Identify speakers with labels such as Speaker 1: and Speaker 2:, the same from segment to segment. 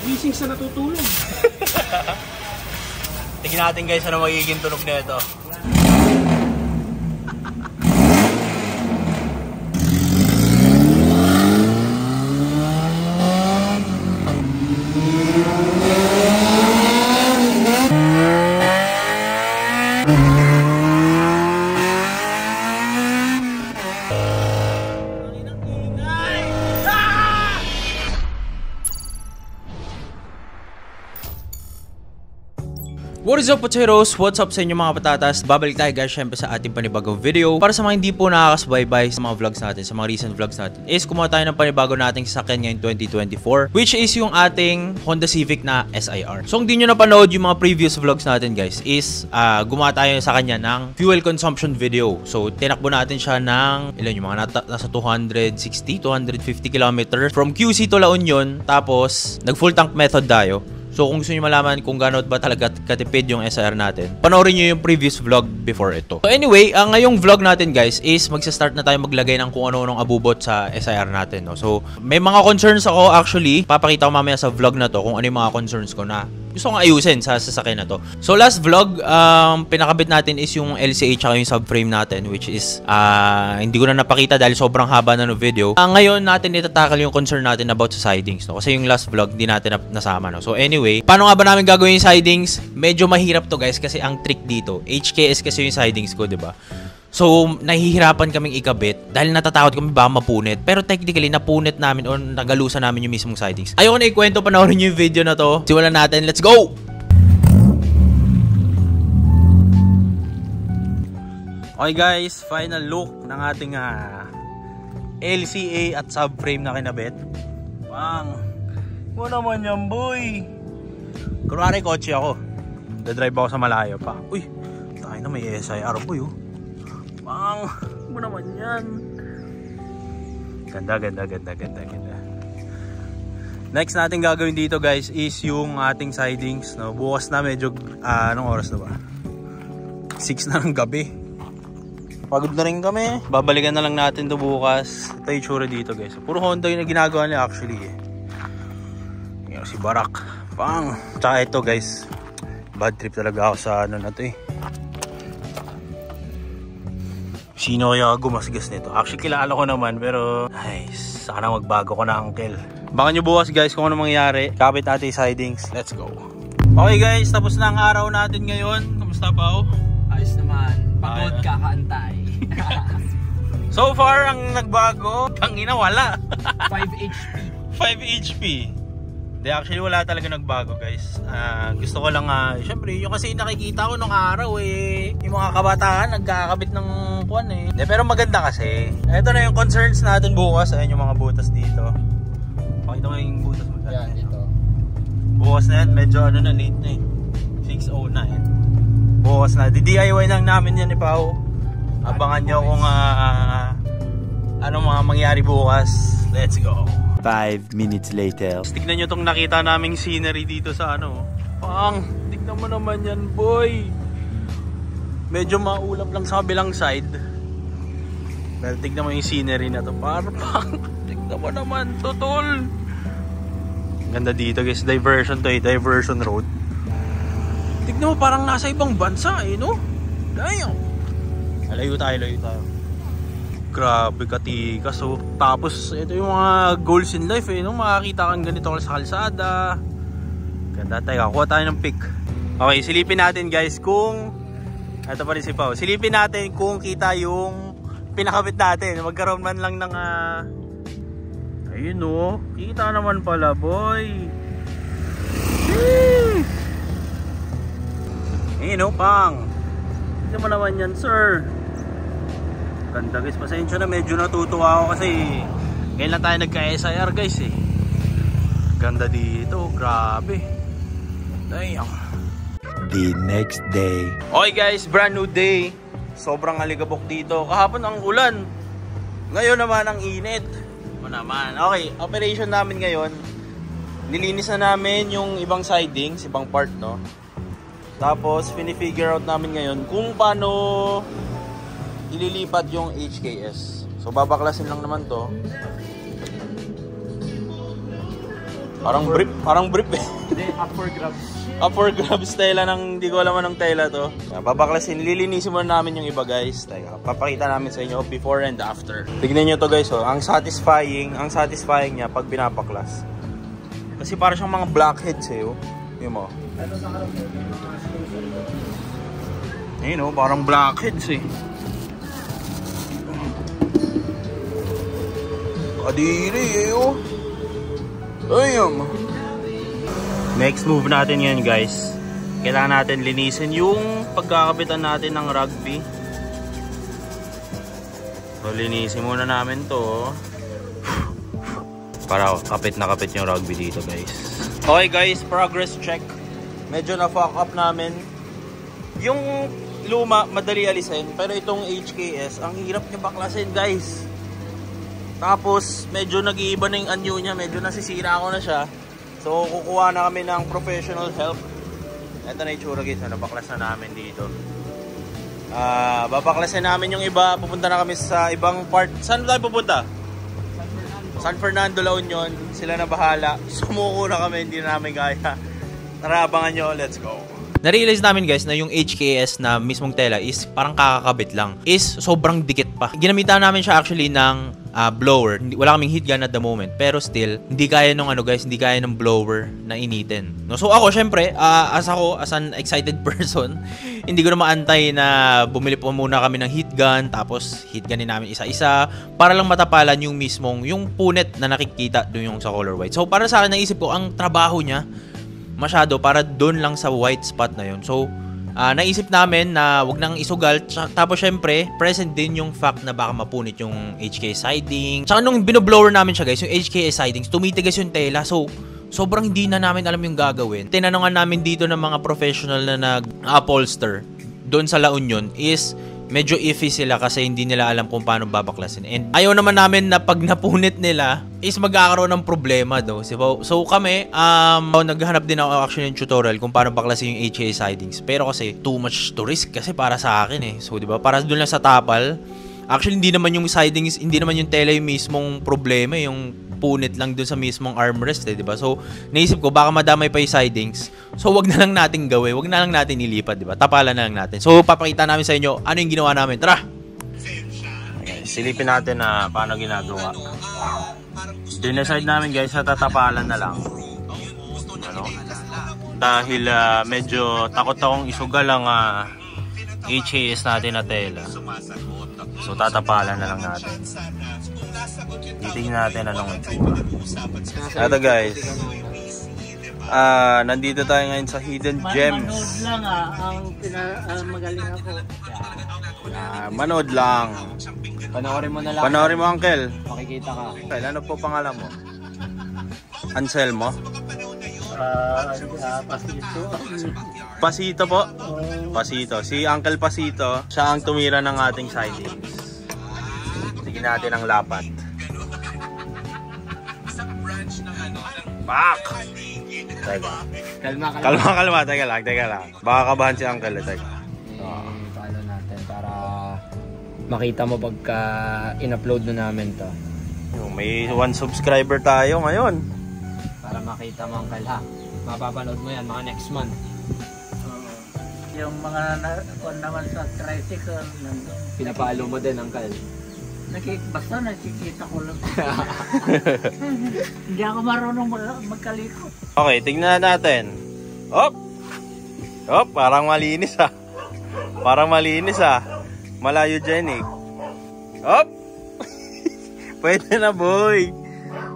Speaker 1: gising sa natutulog.
Speaker 2: Tingnan natin guys ano magiging tunog na ito.
Speaker 3: What is up, Pocheros? What's up sa inyo mga patatas? Babalik tayo guys syempre sa ating panibagong video. Para sa mga hindi po nakakasubaybay sa mga vlogs natin, sa mga recent vlogs natin, is kumuha tayo ng panibago nating sasakyan ngayon 2024, which is yung ating Honda Civic na SIR. So kung di nyo napanood yung mga previous vlogs natin guys, is gumawa tayo sa kanya ng fuel consumption video. So tinakbo natin siya ng ilan yung mga nasa 260, 250 km from QC to La Union. Tapos nag full tank method tayo. So kung gusto nyo malaman kung gano'n ba talaga katipid yung SIR natin, panoorin nyo yung previous vlog before ito. So anyway, ngayong vlog natin guys is magsa-start na tayo maglagay ng kung ano-anong abubot sa SIR natin. No? So may mga concerns ako actually, papakita ko mamaya sa vlog na to kung ano yung mga concerns ko na gusto kong ayusin sa sasakyan na to. So last vlog, pinakabit natin is yung LCH at yung subframe natin, which is hindi ko na napakita dahil sobrang haba na no video. Ngayon natin itatakal yung concern natin about sa sidings, no? Kasi yung last vlog di natin nasama, no? So anyway, paano nga ba namin gagawin yung sidings? Medyo mahirap to guys kasi ang trick dito, HKS kasi yung sidings ko, 'di ba? So, nahihirapan kaming ikabit dahil natatakot kami baka mapunit. Pero technically, napunit namin o nagalusan namin yung mismong sidings. Ayoko na ikwento, panoorin nyo yung video na to. Simulan natin, let's go! Okay guys, final look ng ating LCA at subframe na kinabit. Bang! Mo naman yan boy! Kunwari kotse ako. Dadrive ako sa malayo pa. Uy, tayo na may SIR boy oh. Bang! Mo naman yan. Ganda. Next natin gagawin dito guys is yung ating sidings. No? Bukas na medyo, anong oras na ba? 6 na ng gabi. Pagod na rin kami. Babalikan na lang natin to bukas. Ito yung tsura dito guys. Puro Honda yung ginagawa niya actually eh. Yung si Barak. Bang! Tsaka ito guys. Bad trip talaga ako sa ano na to eh. Sino kaya gumasgas nito? Actually kilala ko naman pero ay, sana magbago ko na uncle. Baka nyo bukas guys kung ano mangyayari. Kapit natin yung sidings. Let's go. Okay guys, tapos na ang araw natin ngayon. Kamusta pa ako?
Speaker 1: Ayos naman. Pagod kakaantay.
Speaker 3: So far ang nagbago, tangina wala.
Speaker 1: 5 HP.
Speaker 3: 5 HP. Hindi, actually wala talaga nagbago guys. Gusto ko lang syempre yung kasi nakikita ko nung araw eh, yung mga kabataan nagkakabit ng kuwan eh. Hindi, pero maganda kasi. Ito na yung concerns natin bukas. Ayan yung mga butas dito. Pakita mo yung butas mo.
Speaker 1: Yan, dito.
Speaker 3: Bukas na yan, medyo ano na late na eh. 6:09. Bukas na. DIY lang namin yan eh Pao. Abangan nyo kung anong mga mangyari bukas. Let's go.
Speaker 2: 5 minutes later.
Speaker 3: Tignan nyo tong nakita naming scenery dito sa ano. Pang, tignan mo naman yan boy. Medyo maulap lang sa kabilang side. Pero tignan mo yung scenery na to. Parang, tignan mo naman tutol. Ganda dito guys. Diversion to eh. Diversion road. Tignan mo parang nasa ibang bansa eh no. Damn. Layo tayo. Grabe katika. So tapos ito yung mga goals in life eh, no? Makakita kang ganito sa kalsada. Ganda tayo, kuha tayo ng pic. Okay, silipin natin guys kung ito pa rin si Pao. Silipin natin kung kita yung pinakabit natin. Magkaroon man lang ng ayun no, kita naman pala boy. Ayun no, pang. Hindi mo naman yan sir. Ganda guys, pasensya na medyo natutuwa ako kasi ngayon lang tayo nagka-SIR guys eh. Ganda dito, grabe. Damn.
Speaker 2: The next day.
Speaker 3: Okay guys, brand new day. Sobrang aligabok dito. Kahapon ang ulan. Ngayon naman ang init. O naman. Okay, operation namin ngayon. Nilinis na namin yung ibang sidings, ibang part no. Tapos fini-figure out namin ngayon kung paano ililipat yung HKS. So babaklasin lang naman to. Parang brief eh.
Speaker 1: Hindi, up for grabs.
Speaker 3: Up for grabs tela ng, di ko alam anong tela to. Babaklasin, lilinisin muna namin yung iba guys. Teka, papakita namin sa inyo before and after. Tignan nyo to guys oh, ang satisfying niya pag pinapaklas. Kasi para siyang mga blackheads eh oh. Yun mo. Ayun oh, parang blackheads eh. Kadiri eh oh. Ayun. Next move natin yun guys. Kailangan natin linisin yung pagkakabitan natin ng rugby. So linisin muna namin to. Para kapit na kapit yung rugby dito guys. Okay guys, progress check. Medyo na-fuck up namin. Yung luma, madali alisin. Pero itong HKS, ang hirap niya baklasin guys. Tapos, medyo nag-iiba na yung anyo niya. Medyo nasisira ko na siya. So, kukuha na kami ng professional help. Ito na yung tsura guys. Nabaklas na namin dito. Babaklasin namin yung iba. Pupunta na kami sa ibang part. Saan tayo pupunta? San Fernando, La Union. Sila na bahala. Sumuko na kami. Hindi na namin kaya. Tara, abangan nyo. Let's go. Na-realize namin guys na yung HKS na mismong tela is parang kakakabit lang. Is sobrang dikit pa. Ginamitan namin siya actually ng blower. Wala kaming heat gun at the moment. Pero still, hindi kaya nung ano guys, hindi kaya ng blower na initin. No? So ako syempre, as an excited person, hindi ko na maantay na bumili po muna kami ng heat gun. Tapos heat gunin namin isa-isa. Para lang matapalan yung mismong, yung punit na nakikita doon yung sa color white. So para sa akin, naisip ko, ang trabaho niya, masyado para doon lang sa white spot na yun. So, naisip namin na wag nang isugal. Tapos syempre, present din yung fact na baka mapunit yung HK siding. Tsaka nung binoblower namin siya guys, yung HK sidings, tumitigas yung tela. So, sobrang hindi na namin alam yung gagawin. Tinanungan namin dito ng mga professional na nag-upholster doon sa La Union is medyo iffy sila kasi hindi nila alam kung paano babaklasin. And ayaw naman namin na pag napunit nila is magkakaroon ng problema do. So kami, naghahanap din ako actually ng tutorial kung paano baklasin yung HA sidings. Pero kasi too much to risk kasi para sa akin eh. So 'di ba? Para doon lang sa tapal. Actually hindi naman yung sidings, hindi naman yung tela yung mismong problema, yung punit lang dun sa mismong armrest eh, 'di ba? So naisip ko baka madamay pa yung sidings. So wag na lang natin gawin, wag na lang natin ilipat, 'di ba? Tapalan na lang natin. So papakita namin sa inyo ano yung ginawa namin. Tara. Okay, silipin natin na paano ginagawa. Dinecide namin guys sa tatapalan na lang. Ano? Dahil medyo takot akong isugal ang HAS natin na tela. So tatapalan na lang natin. Titingnan natin anong itsura. Ito guys. Nandito tayo ngayon sa Hidden Gems.
Speaker 1: Manood lang ang magaling ako.
Speaker 3: Manood lang.
Speaker 1: Panoorin mo na lang.
Speaker 3: Panoorin mo uncle.
Speaker 1: Makikita ka.
Speaker 3: Uncle, ano po pangalan mo? Anselmo?
Speaker 1: Pasito.
Speaker 3: Pasito po? Pasito. Si Uncle Pasito, siya ang tumira ng ating sidings. Sige natin ang lapat. Back! Teka. Kalma. Teka lang. Baka kabahan si Uncle. Teka.
Speaker 1: Follow natin para makita mo pagka in-upload na namin to.
Speaker 3: May 1 subscriber tayo ngayon.
Speaker 1: Para makita mo ang kalha. Mapapanood mo yan mga next month.
Speaker 4: Yung mga naman sa tricycle nandun.
Speaker 1: Pinapalo mo din ang kal.
Speaker 4: Basta nakikita ko lang. Hindi ako marunong magkaliko.
Speaker 3: Okay, tignan natin. Hop! Hop, parang malinis ah. Malayo dyan eh. Hop! Pwede na boy.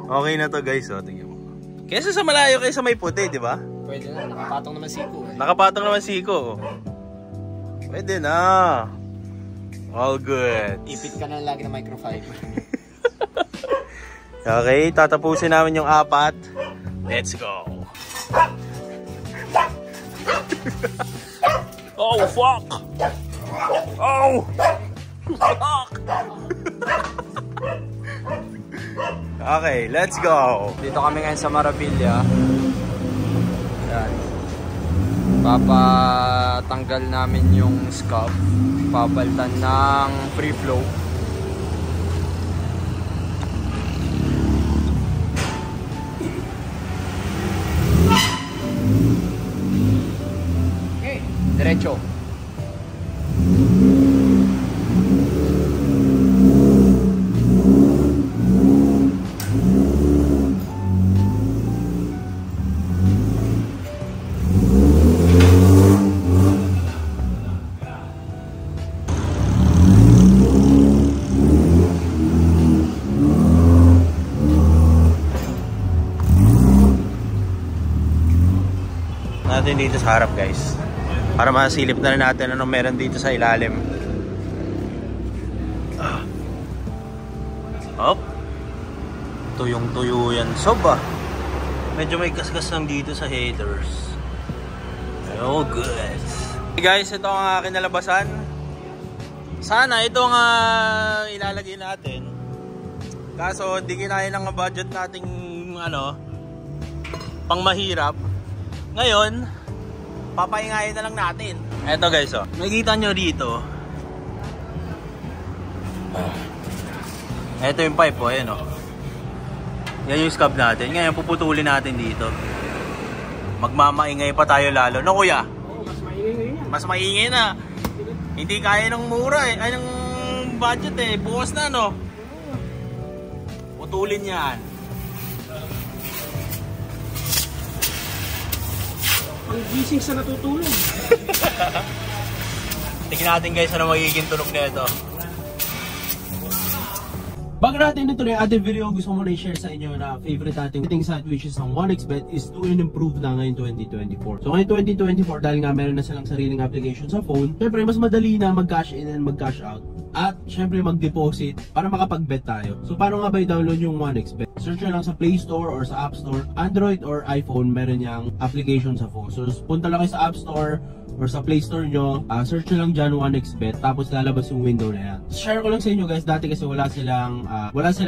Speaker 3: Okay na to guys, oh, tingnan mo. Kesa sa malayo, kaysa may puti, di ba?
Speaker 1: Pwede na, nakapatong naman siko eh.
Speaker 3: Nakapatong naman siko. Pwede na. All good.
Speaker 1: Ipit ka na lagi ng microfiber.
Speaker 3: Okay, tatapusin namin yung 4. Let's go. Oh, fuck! Oh! Fuck! Okay, let's go.
Speaker 1: Dito kami ngayon sa Maravilla. Yan. Papatanggal namin yung scuff. Papalitan ng free flow. diretso.
Speaker 3: Natin dito sa harap, guys, para masilip na rin natin anong meron dito sa ilalim. Hop, tuyong-tuyo yan, soba. Medyo may kaskas lang dito sa headers. Oh, good. Hey guys, ito ang aking nalabasan. Sana ito ang ilalagay natin, kaso di kinaya ng budget nating pang mahirap. Ngayon, papahingayin na lang natin. Eto guys, oh. Nakikita nyo dito. Eto yung pipe, oh. Ayan, oh. Yan yung scab natin. Ngayon, puputulin natin dito. Magmamaingay pa tayo lalo. No, kuya?
Speaker 1: Oo, mas maingay yan.
Speaker 3: Mas maingay na. Hindi kaya ng mura eh. Ay, ng budget eh. Bukas na, no? Putulin yan.
Speaker 1: Ang gising sa natutulog.
Speaker 3: Tingnan natin guys ano magiging tunog nito.
Speaker 5: Bago natin ituloy ang ating video, gusto ko muna i-share sa inyo na favorite ating betting site which is ang 1xBet is doing improve na ngayon 2024. So ngayon 2024 dahil nga meron na silang sariling application sa phone, syempre mas madali na mag-cash in and mag-cash out. At syempre mag-deposit para makapag-bet tayo. So paano nga ba i-download yung 1xBet? Search nyo lang sa Play Store or sa App Store. Android or iPhone, meron niyang application sa phone. So punta lang kayo sa App Store or sa Play Store nyo, search nyo lang dyan 1xBet, tapos lalabas yung window na yan. Share ko lang sa inyo guys, dati kasi wala silang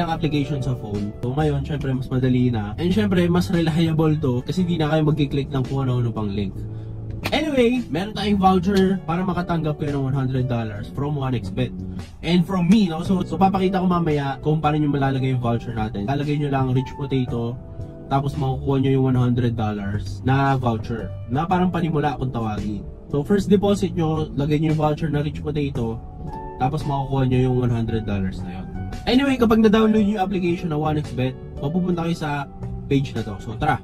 Speaker 5: application sa phone. So ngayon, syempre mas madali na. And syempre, mas reliable to kasi hindi na kayo mag-click ng kung ano-ano pang link. Anyway, meron tayong voucher para makatanggap kayo ng $100 from 1xBet. And from me, no? So papakita ko mamaya kung paano nyo malalagay yung voucher natin. Lalagay nyo lang rich potato, tapos makukuha nyo yung $100 na voucher na parang panimula kung tawagin. So first deposit nyo, lagay nyo yung voucher na rich potato, tapos makukuha nyo yung $100 na yun. Anyway, kapag na-download nyo yung application na 1xBet, mapupunta kayo sa page na to. So tara!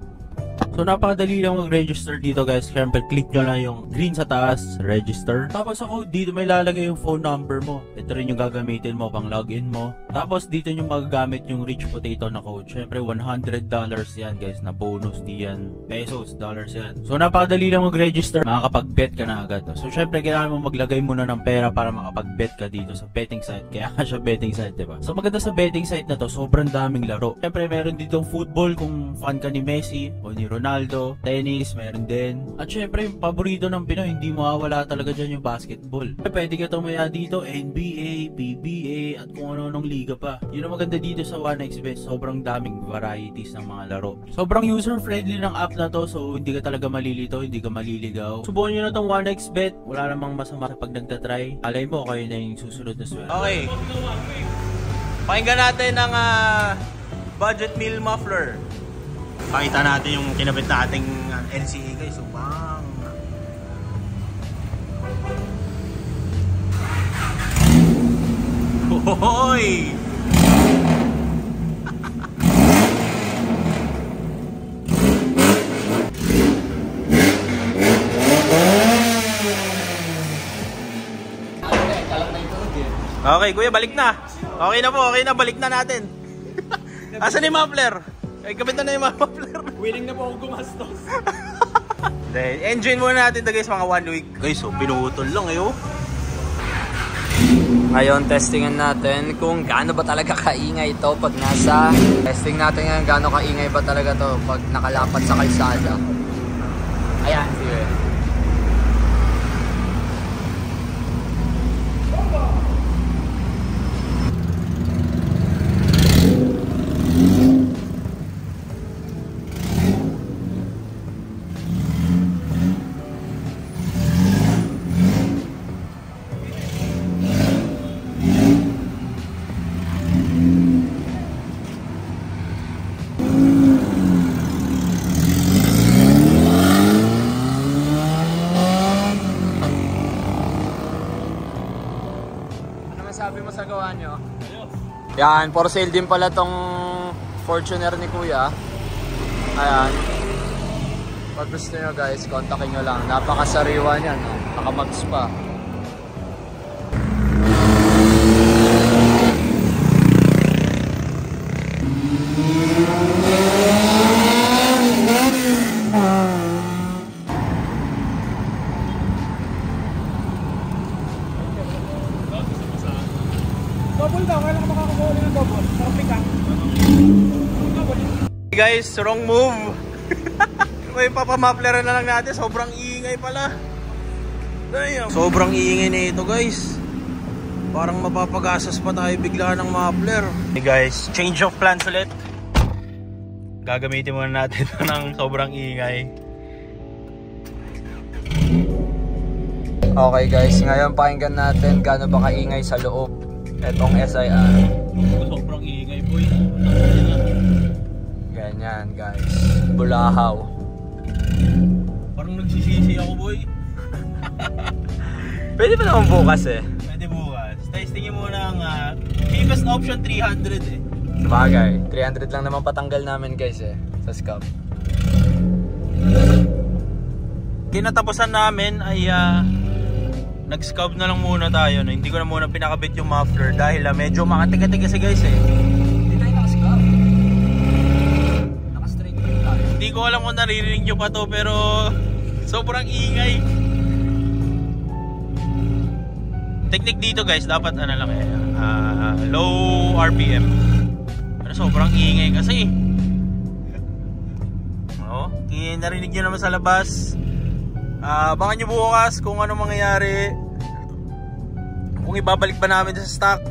Speaker 5: So napakadali lang mag-register dito guys. Siyempre click nyo lang yung green sa taas, register. Tapos ako dito may lalagay yung phone number mo. Ito rin yung gagamitin mo pang login mo. Tapos dito nyo magagamit yung rich potato na code. Siyempre $100 yan guys na bonus, di yan pesos, dollars yan. So napakadali lang mag-register, makakapag-bet ka na agad. So siyempre kailangan mo maglagay muna ng pera para makapag-bet ka dito sa betting site. Kaya siya betting site, diba? So maganda sa betting site na to, sobrang daming laro. Siyempre meron dito football kung fan ka ni Messi o ni Ronaldo, tennis, meron din. At syempre, yung paborito ng Pinoy, hindi mawawala talaga dyan yung basketball. Pwede ka tumaya dito, NBA, PBA, at kung ano-anong liga pa. Yun ang maganda dito sa 1xBet, sobrang daming varieties ng mga laro. Sobrang user-friendly ng app na to, so hindi ka talaga malilito, hindi ka maliligaw. Subukan nyo na tong 1xBet, wala namang masama sa pag nagtatry. Alay mo, kayo na yung susunod na swerte.
Speaker 3: Okay. Pakinggan natin ang budget meal muffler. Pakita natin yung kinabit nating NCA guys. So bang. Hoy! Okay, kuya, balik na. Okay na po, okay na, balik na natin. Asan yung muffler? Ay, kapit na yung muffler.
Speaker 1: Willing na po ako gumastos.
Speaker 3: Engine muna natin to guys, mga 1 week. Guys, so pinutol lang eh, oh.
Speaker 1: Ngayon, testingan natin kung gaano ba talaga kaingay ito pag nasa... Testing natin ngayon gaano kaingay ba talaga to pag nakalapat sa kalsada. Ayan, sige. ginagawa nyo? Yan, for sale din pala tong Fortuner ni Kuya. Ayan. Pag gusto nyo guys, kontakin nyo lang. Napakasariwa niyan, no? Nakamags pa.
Speaker 3: Guys, wrong move. May papamapleran na lang natin. Sobrang iingay pala. Damn. Sobrang iingay na ito guys. Parang mapapagasas pa tayo bigla ng muffler. Hey guys, change of plans ulit. Gagamitin muna natin ito ng sobrang iingay.
Speaker 1: Okay guys, ngayon pakinggan natin gaano ba kaingay sa loob etong SIR.
Speaker 3: Sobrang iingay boy.
Speaker 1: Ganyan guys, bulahaw.
Speaker 3: Parang nagsisisi ako boy.
Speaker 1: Pwede pa naman bukas eh.
Speaker 3: Pwede bukas. Testingin muna ang cheapest option 300 eh.
Speaker 1: Sabagay, 300 lang naman patanggal namin guys eh, sa scab.
Speaker 3: Kinatapusan namin ay nag-scab na lang muna tayo. No? Hindi ko na muna pinakabit yung muffler dahil medyo makatiga-tiga kasi guys eh.
Speaker 1: Hindi tayo naka-scab. Naka-straight tayo.
Speaker 3: Hindi ko alam kung naririnig nyo pa to pero sobrang ingay. Technique dito guys, dapat ano lang eh, low RPM. Pero sobrang ingay kasi. Oo, narinig nyo naman sa labas. Abangan nyo bukas kung ano mangyayari. Kung ibabalik ba namin sa stock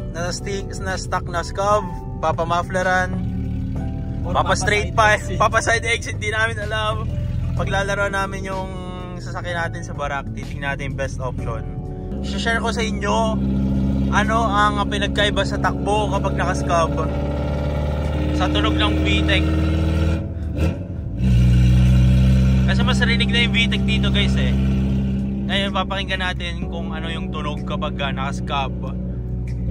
Speaker 3: na scab, papamuffleran, papa straight pipe, papa side exit, di namin alam. Paglalaro namin yung sasakyan natin sa barak, titingnan natin yung best option. Share ko sa inyo ano ang pinagkaiba sa takbo kapag naka-scab sa tunog ng VTEC. Kasi mas rinig na yung VTEC dito guys eh. Ngayon papakinggan natin kung ano yung tunog kapag naka-scab.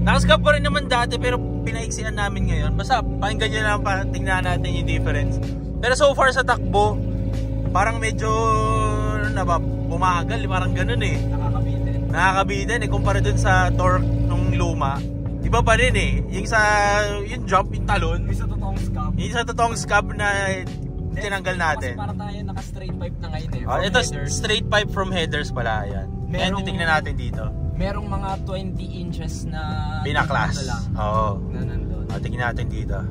Speaker 3: Naka-scab pa rin naman dati pero pinaiksian namin ngayon. Basta pakinggan nyo lang para tingnan natin yung difference. Pero so far sa takbo, parang medyo bumagal, parang ganun eh. Nakakabitin eh kumpara dun sa torque nung luma. Iba pa rin eh. Yung jump, yung talon.
Speaker 1: Yung sa totoong scab.
Speaker 3: Yung sa totoong scab na tinanggal natin.
Speaker 1: Kasi para tayo naka-straight pipe na ngayon eh.
Speaker 3: Ito straight pipe from headers pala yan. Ayan, titignan natin dito.
Speaker 1: Merong mga 20 inches na
Speaker 3: pinaklas. Oo.
Speaker 1: Na nandun.
Speaker 3: Tignan natin dito.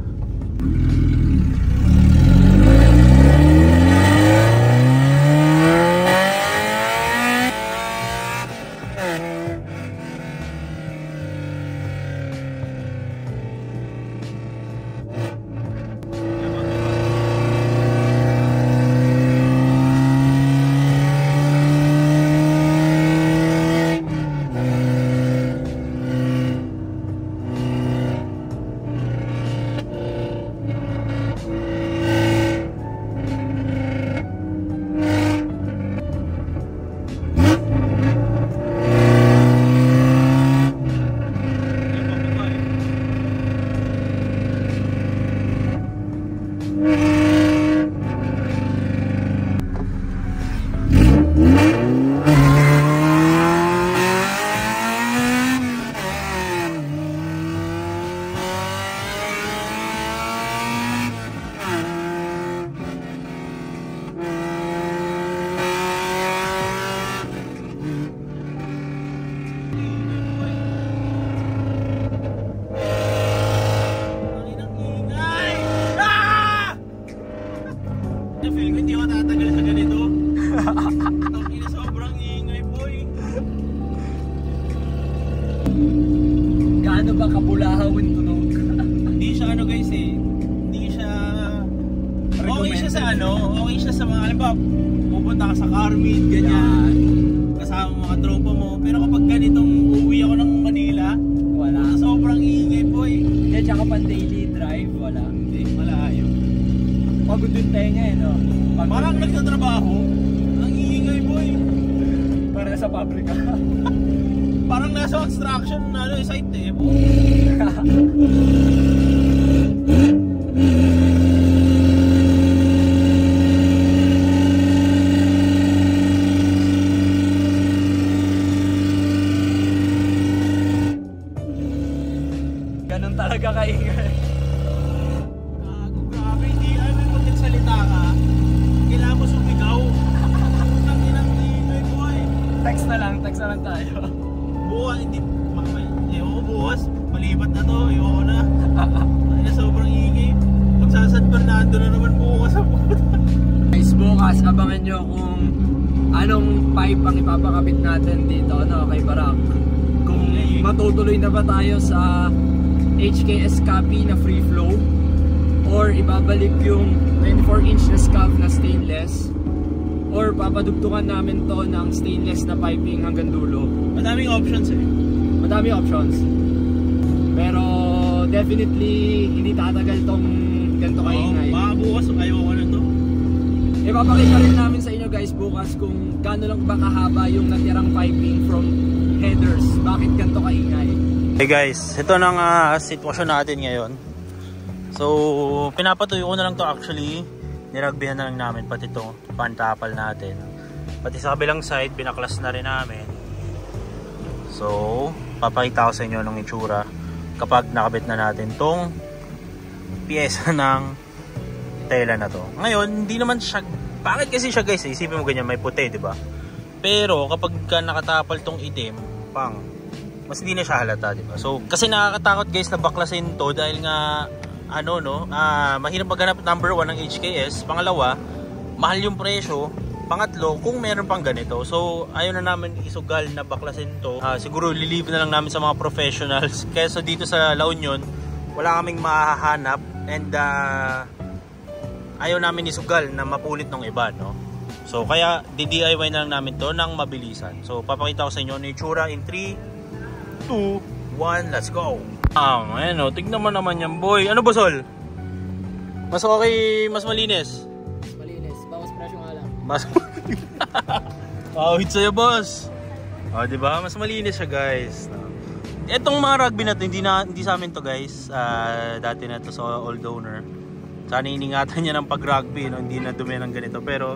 Speaker 3: Feel ko hindi ako tatagal sa ganito. Tangina, sobrang ingay boy.
Speaker 1: Gaano ba kabulahaw yung tunog?
Speaker 3: Hindi siya ano guys eh. Hindi siya okay siya sa ano, okay siya sa mga alam ba, pupunta ka sa car meet, ganyan. Kasama mga tropa mo. Pero kapag ganitong uuwi ako ng Manila,
Speaker 1: Wala.
Speaker 3: sobrang ingay boy.
Speaker 1: Kaya tsaka pang daily drive, wala.
Speaker 3: Hindi, malayo.
Speaker 1: Pagod yung tenga eh, no?
Speaker 3: Parang nagtatrabaho, ang ingay boy.
Speaker 1: Para sa pabrika.
Speaker 5: Parang nasa construction na site eh.
Speaker 1: Ganun talaga kaingay.
Speaker 5: Grabe, hindi alam mo magsalita ka. Kailangan mo sumigaw. Ang inang ko eh.
Speaker 1: Text na lang tayo.
Speaker 5: Bukas, hindi. Bukas, malibat na to. Ayoko na. Ay, sobrang ingay. Magsa San Fernando na naman bukas sa puta.
Speaker 1: Guys, bukas abangan nyo kung anong pipe ang ipapakabit natin dito kay Barak. Kung matutuloy na ba tayo sa HKS copy na free flow or ibabalik yung 24-inch na scav na stainless or papadugtungan namin to ng stainless na piping hanggang dulo.
Speaker 5: Madaming options eh.
Speaker 1: Madaming options. Pero definitely hindi tatagal tong ganito kaingay.
Speaker 5: Baka bukas ayoko na to.
Speaker 1: Ipapakita rin namin sa inyo guys bukas kung gaano lang ba kahaba yung natirang piping from headers. Bakit ganito kaingay?
Speaker 3: Hey guys, ito na nga sitwasyon natin ngayon. So, pinapatuyo ko na lang to actually. Niragbihan na lang namin pati ito, pantapal natin. Pati sa kabilang side, binaklas na rin namin. So, papakita ko sa inyo ng itsura kapag nakabit na natin tong piyesa ng tela na to. Ngayon, hindi naman siya, bakit kasi siya guys, isipin mo ganyan, may puti, di ba? Pero kapag nakatapal tong itim, mas hindi na siya halata, di ba? So, kasi nakakatakot guys na baklasin to dahil nga mahirap maghanap number 1 ng HKS. Pangalawa, mahal yung presyo. Pangatlo, kung meron pang ganito. So, ayaw na namin isugal na baklasin to. Siguro lilive na lang namin sa mga professionals. Kaya so dito sa La Union, wala kaming mahahanap. And ayaw namin isugal na mapulit ng iba, no? So, kaya DIY na lang namin to ng mabilisan. So, papakita ko sa inyo ang itsura in 3, 2, 1, let's go! Ayan o, tignan mo naman yan boy. Ano ba Sol? Mas okay, mas malinis?
Speaker 1: Mas malinis, bawas presyo nga lang.
Speaker 3: Mas hit sa'yo boss. Diba? Mas malinis siya guys. Etong mga rugby na to, hindi sa amin to guys. Dati na to sa old owner. Sana iningatan niya ng pag rugby, no? Hindi na dumi ng ganito. Pero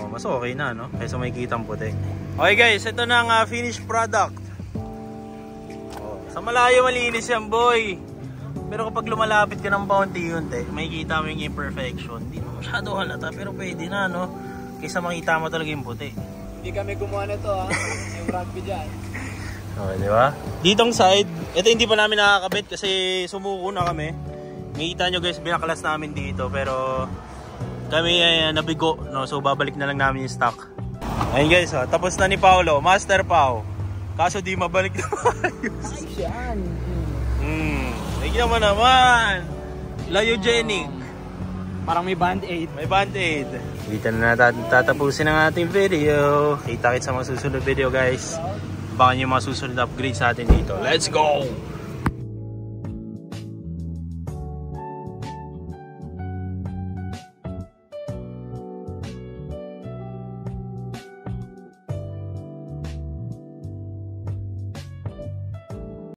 Speaker 3: mas okay na, no? Kaysa may kitang puti. Okay guys, ito na ang finished product. Sa malayo malinis yan boy. Pero kapag lumalapit ka ng paunti-unti, makikita mo yung imperfection. Hindi mo masyado halata pero pwede na, no? Kaysa makita mo talaga yung puti.
Speaker 1: Hindi kami gumawa nito yung rugby dyan.
Speaker 3: Di ba? Ditong side, ito hindi pa namin nakakabit kasi sumuko na kami. Makikita nyo guys, binaklas namin dito pero kami ay nabigo, no? So babalik na lang namin yung stock. Ayun guys, tapos na ni Paolo, Master Pao. Kaso di mabalik na maayos.
Speaker 1: Ay, siyan.
Speaker 3: Tignan mo naman. Lyogenic.
Speaker 1: Parang may band-aid.
Speaker 3: May band-aid. Dito na natin tatapusin ang ating video. Kita-kits sa mga susunod video guys. Baka yung mga susunod upgrades natin dito. Let's go!